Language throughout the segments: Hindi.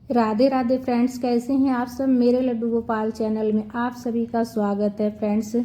राधे राधे फ्रेंड्स, कैसे हैं आप सब। मेरे लड्डू गोपाल चैनल में आप सभी का स्वागत है। फ्रेंड्स,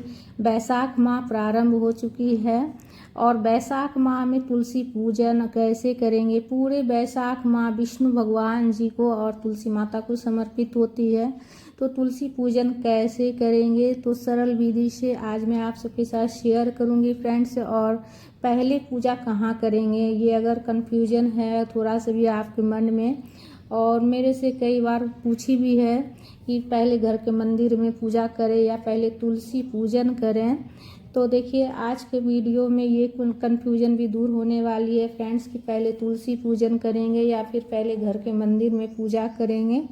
बैसाख माह प्रारंभ हो चुकी है और बैसाख माह में तुलसी पूजन कैसे करेंगे। पूरे बैसाख माह विष्णु भगवान जी को और तुलसी माता को समर्पित होती है, तो तुलसी पूजन कैसे करेंगे तो सरल विधि से आज मैं आप सबके साथ शेयर करूंगी फ्रेंड्स। और पहले पूजा कहाँ करेंगे, ये अगर कन्फ्यूजन है थोड़ा सा भी आपके मन में, और मेरे से कई बार पूछी भी है कि पहले घर के मंदिर में पूजा करें या पहले तुलसी पूजन करें, तो देखिए आज के वीडियो में ये कन्फ्यूजन भी दूर होने वाली है फ्रेंड्स कि पहले तुलसी पूजन करेंगे या फिर पहले घर के मंदिर में पूजा करेंगे।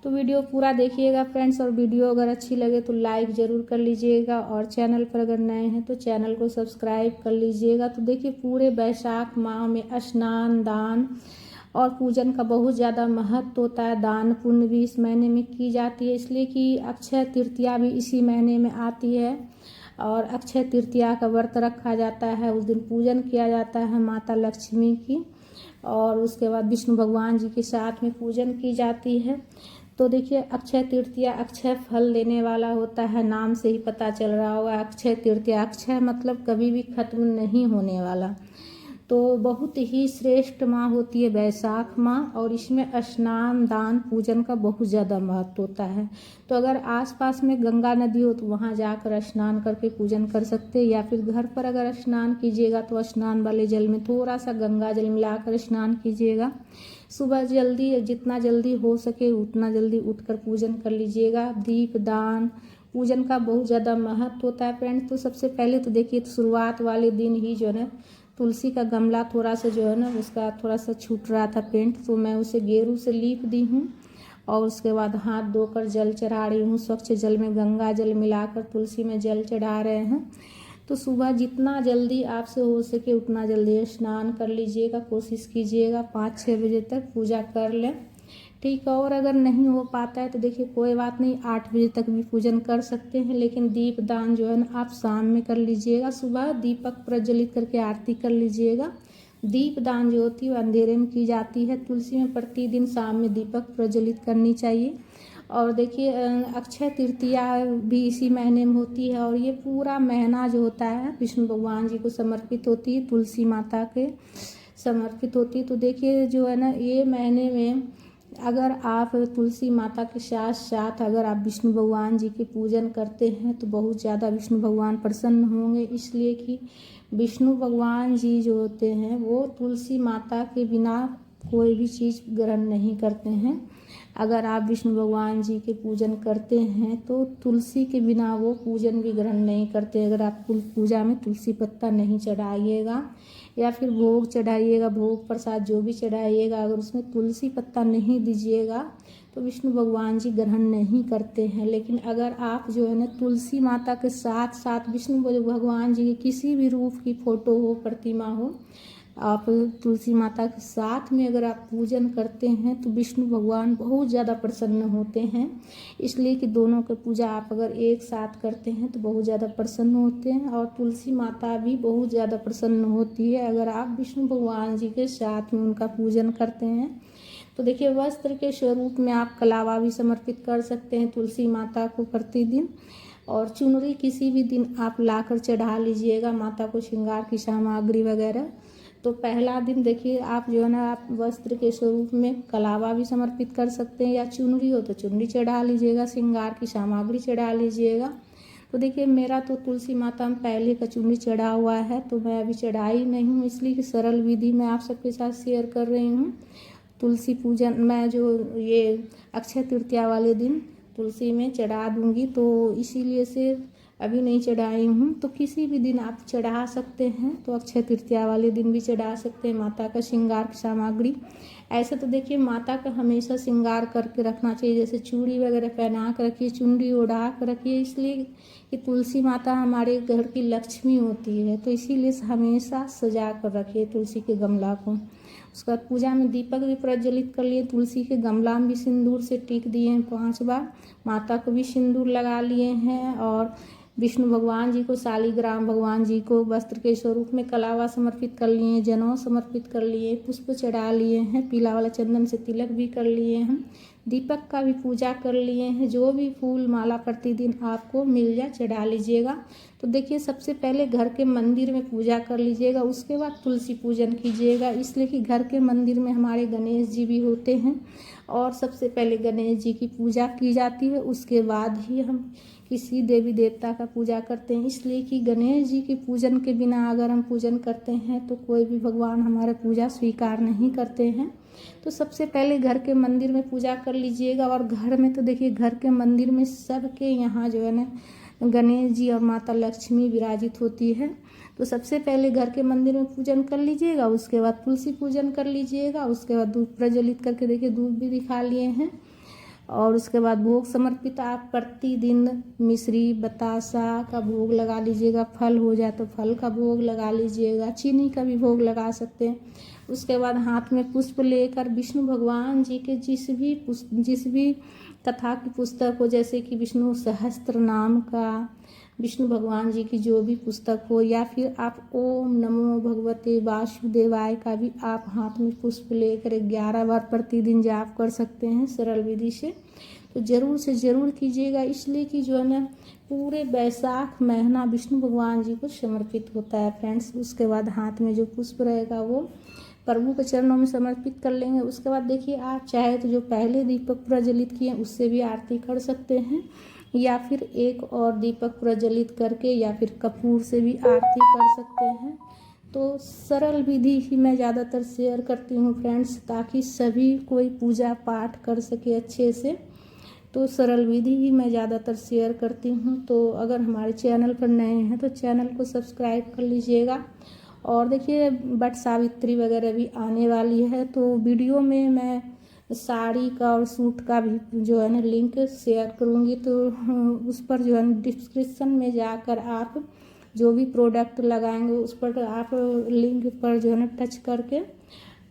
तो वीडियो पूरा देखिएगा फ्रेंड्स, और वीडियो अगर अच्छी लगे तो लाइक ज़रूर कर लीजिएगा और चैनल पर अगर नए हैं तो चैनल को सब्सक्राइब कर लीजिएगा। तो देखिए पूरे बैसाख माह में स्नान, दान और पूजन का बहुत ज़्यादा महत्व होता है। दान पुण्य भी इस महीने में की जाती है, इसलिए कि अक्षय तृतीया भी इसी महीने में आती है और अक्षय तृतीया का व्रत रखा जाता है। उस दिन पूजन किया जाता है माता लक्ष्मी की, और उसके बाद विष्णु भगवान जी के साथ में पूजन की जाती है। तो देखिए अक्षय तृतीया अक्षय फल देने वाला होता है, नाम से ही पता चल रहा होगा अक्षय तृतीया। अक्षय मतलब कभी भी खत्म नहीं होने वाला। तो बहुत ही श्रेष्ठ माह होती है बैसाख माह, और इसमें स्नान, दान, पूजन का बहुत ज़्यादा महत्व होता है। तो अगर आसपास में गंगा नदी हो तो वहाँ जाकर स्नान करके पूजन कर सकते हैं, या फिर घर पर अगर स्नान कीजिएगा तो स्नान वाले जल में थोड़ा सा गंगा जल मिलाकर स्नान कीजिएगा। सुबह जल्दी, जितना जल्दी हो सके उतना जल्दी उठकर पूजन कर लीजिएगा। दीप दान पूजन का बहुत ज़्यादा महत्व होता है फ्रेंड्स। तो सबसे पहले तो देखिए शुरुआत वाले दिन ही जो है तुलसी का गमला थोड़ा सा जो है ना उसका थोड़ा सा छूट रहा था पेंट, तो मैं उसे गेरू से लीप दी हूँ और उसके बाद हाथ धोकर जल चढ़ा रही हूँ। स्वच्छ जल में गंगा जल मिलाकर तुलसी में जल चढ़ा रहे हैं। तो सुबह जितना जल्दी आपसे हो सके उतना जल्दी स्नान कर लीजिएगा, कोशिश कीजिएगा 5-6 बजे तक पूजा कर लें, ठीक है। और अगर नहीं हो पाता है तो देखिए कोई बात नहीं, 8 बजे तक भी पूजन कर सकते हैं, लेकिन दीप दान जो है ना आप शाम में कर लीजिएगा। सुबह दीपक प्रज्वलित करके आरती कर लीजिएगा। दीप दान जो होती है वो अंधेरे में की जाती है। तुलसी में प्रतिदिन शाम में दीपक प्रज्वलित करनी चाहिए। और देखिए अक्षय तृतीया भी इसी महीने में होती है, और ये पूरा महीना जो होता है विष्णु भगवान जी को समर्पित होती है, तुलसी माता के समर्पित होती है। तो देखिए जो है ना ये महीने में अगर आप तुलसी माता के साथ साथ अगर आप विष्णु भगवान जी के पूजन करते हैं तो बहुत ज़्यादा विष्णु भगवान प्रसन्न होंगे, इसलिए कि विष्णु भगवान जी जो होते हैं वो तुलसी माता के बिना कोई भी चीज़ ग्रहण नहीं करते हैं। अगर आप विष्णु भगवान जी के पूजन करते हैं तो तुलसी के बिना वो पूजन भी ग्रहण नहीं करते। अगर आप पूजा में तुलसी पत्ता नहीं चढ़ाइएगा या फिर भोग चढ़ाइएगा, भोग प्रसाद जो भी चढ़ाइएगा, अगर उसमें तुलसी पत्ता नहीं दीजिएगा तो विष्णु भगवान जी ग्रहण नहीं करते हैं। लेकिन अगर आप जो है ना तुलसी माता के साथ साथ विष्णु भगवान जी के किसी भी रूप की फोटो हो, प्रतिमा हो, आप तुलसी माता के साथ में अगर आप पूजन करते हैं तो विष्णु भगवान बहुत ज़्यादा प्रसन्न होते हैं। इसलिए कि दोनों की पूजा आप अगर एक साथ करते हैं तो बहुत ज़्यादा प्रसन्न होते हैं, और तुलसी माता भी बहुत ज़्यादा प्रसन्न होती है अगर आप विष्णु भगवान जी के साथ में उनका पूजन करते हैं। तो देखिए वस्त्र के स्वरूप में आप कलावा भी समर्पित कर सकते हैं तुलसी माता को प्रतिदिन, और चुनरी किसी भी दिन आप लाकर चढ़ा लीजिएगा माता को, श्रृंगार की सामग्री वगैरह। तो पहला दिन देखिए आप जो है ना आप वस्त्र के स्वरूप में कलावा भी समर्पित कर सकते हैं, या चुनरी हो तो चुनरी चढ़ा लीजिएगा, श्रृंगार की सामग्री चढ़ा लीजिएगा। तो देखिए मेरा तो तुलसी माता में पहले का चुनरी चढ़ा हुआ है, तो मैं अभी चढ़ाई नहीं हूँ, इसलिए कि सरल विधि मैं आप सबके साथ शेयर कर रही हूँ। तुलसी पूजन मैं जो ये अक्षय तृतीया वाले दिन तुलसी में चढ़ा दूँगी, तो इसीलिए से अभी नहीं चढ़ाई हूँ। तो किसी भी दिन आप चढ़ा सकते हैं, तो अक्षय तृतीया वाले दिन भी चढ़ा सकते हैं माता का श्रृंगार की सामग्री। ऐसे तो देखिए माता का हमेशा श्रृंगार करके रखना चाहिए, जैसे चूड़ी वगैरह पहना कर रखिए, चुनरी ओढ़ा कर रखिए, इसलिए कि तुलसी माता हमारे घर की लक्ष्मी होती है, तो इसीलिए हमेशा सजा कर रखिए तुलसी के गमला को। उसके बाद पूजा में दीपक भी प्रज्वलित कर लिए, तुलसी के गमला में भी सिंदूर से टिक दिए हैं 5 बार, माता को भी सिंदूर लगा लिए हैं, और विष्णु भगवान जी को, शालिग्राम भगवान जी को वस्त्र के स्वरूप में कलावा समर्पित कर लिए, जनेऊ समर्पित कर लिए, पुष्प चढ़ा लिए हैं, पीला वाला चंदन से तिलक भी कर लिए हैं, दीपक का भी पूजा कर लिए हैं। जो भी फूल माला प्रतिदिन आपको मिल जाए चढ़ा लीजिएगा। तो देखिए, सबसे पहले घर के मंदिर में पूजा कर लीजिएगा, उसके बाद तुलसी पूजन कीजिएगा, इसलिए कि घर के मंदिर में हमारे गणेश जी भी होते हैं और सबसे पहले गणेश जी की पूजा की जाती है, उसके बाद ही हम किसी देवी देवता का पूजा करते हैं। इसलिए कि गणेश जी के पूजन के बिना अगर हम पूजन करते हैं तो कोई भी भगवान हमारा पूजा स्वीकार नहीं करते हैं। तो सबसे पहले घर के मंदिर में पूजा कर लीजिएगा। और घर में तो देखिए, घर के मंदिर में सबके यहाँ जो है ना गणेश जी और माता लक्ष्मी विराजित होती है। तो सबसे पहले घर के मंदिर में पूजन कर लीजिएगा, उसके बाद तुलसी पूजन कर लीजिएगा, उसके बाद धूप प्रज्वलित करके देखिए धूप भी दिखा लिए हैं। और उसके बाद भोग समर्पित आप प्रतिदिन मिश्री बतासा का भोग लगा लीजिएगा, फल हो जाए तो फल का भोग लगा लीजिएगा, चीनी का भी भोग लगा सकते हैं। उसके बाद हाथ में पुष्प लेकर विष्णु भगवान जी के जिस भी कथा की पुस्तक हो, जैसे कि विष्णु सहस्त्र नाम का, विष्णु भगवान जी की जो भी पुस्तक हो, या फिर आप ओम नमो भगवते वासुदेवाय का भी आप हाथ में पुष्प लेकर 11 बार प्रतिदिन जाप कर सकते हैं सरल विधि से। तो ज़रूर से ज़रूर कीजिएगा, इसलिए कि जो है ना पूरे बैसाख महीना विष्णु भगवान जी को समर्पित होता है फ्रेंड्स। उसके बाद हाथ में जो पुष्प रहेगा वो प्रभु के चरणों में समर्पित कर लेंगे। उसके बाद देखिए, आप चाहे तो जो पहले दीपक प्रज्वलित किए उससे भी आरती कर सकते हैं, या फिर एक और दीपक प्रज्वलित करके या फिर कपूर से भी आरती कर सकते हैं। तो सरल विधि ही मैं ज़्यादातर शेयर करती हूँ फ्रेंड्स, ताकि सभी कोई पूजा पाठ कर सके अच्छे से। तो सरल विधि ही मैं ज़्यादातर शेयर करती हूँ। तो अगर हमारे चैनल पर नए हैं तो चैनल को सब्सक्राइब कर लीजिएगा। और देखिए, वट सावित्री वगैरह भी आने वाली है, तो वीडियो में मैं साड़ी का और सूट का भी जो है ना लिंक शेयर करूँगी। तो उस पर जो है डिस्क्रिप्शन में जाकर आप जो भी प्रोडक्ट लगाएंगे उस पर आप लिंक पर जो है ना टच करके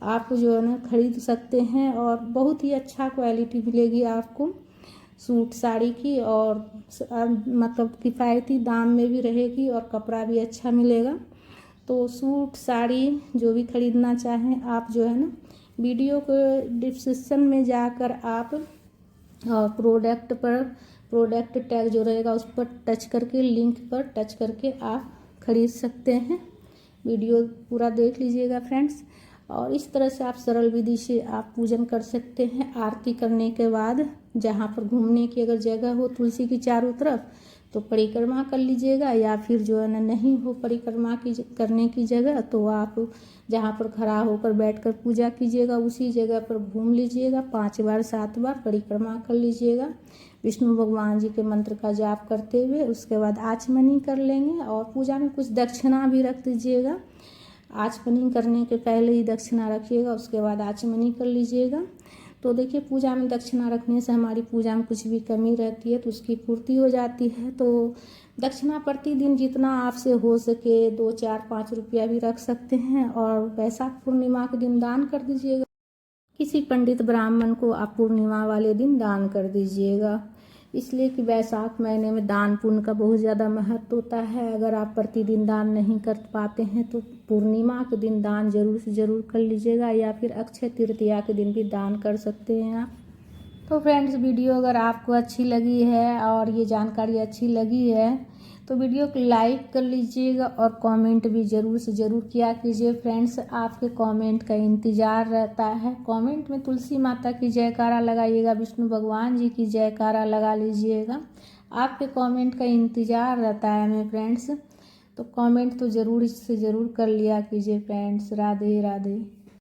आप जो है ना खरीद सकते हैं। और बहुत ही अच्छा क्वालिटी मिलेगी आपको सूट साड़ी की, और मतलब किफ़ायती दाम में भी रहेगी और कपड़ा भी अच्छा मिलेगा। तो सूट साड़ी जो भी खरीदना चाहें आप जो है ना वीडियो को डिस्क्रिप्शन में जाकर आप प्रोडक्ट टैग जो रहेगा उस पर टच करके, लिंक पर टच करके आप खरीद सकते हैं। वीडियो पूरा देख लीजिएगा फ्रेंड्स। और इस तरह से आप सरल विधि से आप पूजन कर सकते हैं। आरती करने के बाद जहाँ पर घूमने की अगर जगह हो तुलसी की चारों तरफ तो परिक्रमा कर लीजिएगा, या फिर जो है ना नहीं हो परिक्रमा की करने की जगह तो आप जहाँ पर खड़ा होकर बैठकर पूजा कीजिएगा उसी जगह पर घूम लीजिएगा, 5 बार 7 बार परिक्रमा कर लीजिएगा विष्णु भगवान जी के मंत्र का जाप करते हुए। उसके बाद आचमनी कर लेंगे और पूजा में कुछ दक्षिणा भी रख दीजिएगा। आचमनी करने के पहले ही दक्षिणा रखिएगा, उसके बाद आचमनी कर लीजिएगा। तो देखिए, पूजा में दक्षिणा रखने से हमारी पूजा में कुछ भी कमी रहती है तो उसकी पूर्ति हो जाती है। तो दक्षिणा प्रतिदिन जितना आपसे हो सके 2 4 5 रुपया भी रख सकते हैं, और बैसाख पूर्णिमा के दिन दान कर दीजिएगा। किसी पंडित ब्राह्मण को आप पूर्णिमा वाले दिन दान कर दीजिएगा, इसलिए कि बैसाख महीने में दान पुण्य का बहुत ज़्यादा महत्व होता है। अगर आप प्रतिदिन दान नहीं कर पाते हैं तो पूर्णिमा के दिन दान जरूर से ज़रूर कर लीजिएगा, या फिर अक्षय तृतीया के दिन भी दान कर सकते हैं आप। तो फ्रेंड्स, वीडियो अगर आपको अच्छी लगी है और ये जानकारी अच्छी लगी है तो वीडियो को लाइक कर लीजिएगा और कमेंट भी ज़रूर से ज़रूर किया कीजिए फ्रेंड्स। आपके कमेंट का इंतज़ार रहता है। कमेंट में तुलसी माता की जयकारा लगाइएगा, विष्णु भगवान जी की जयकारा लगा लीजिएगा। आपके कमेंट का इंतज़ार रहता है हमें फ्रेंड्स। तो कमेंट तो ज़रूर से ज़रूर कर लिया कीजिए फ्रेंड्स। राधे राधे।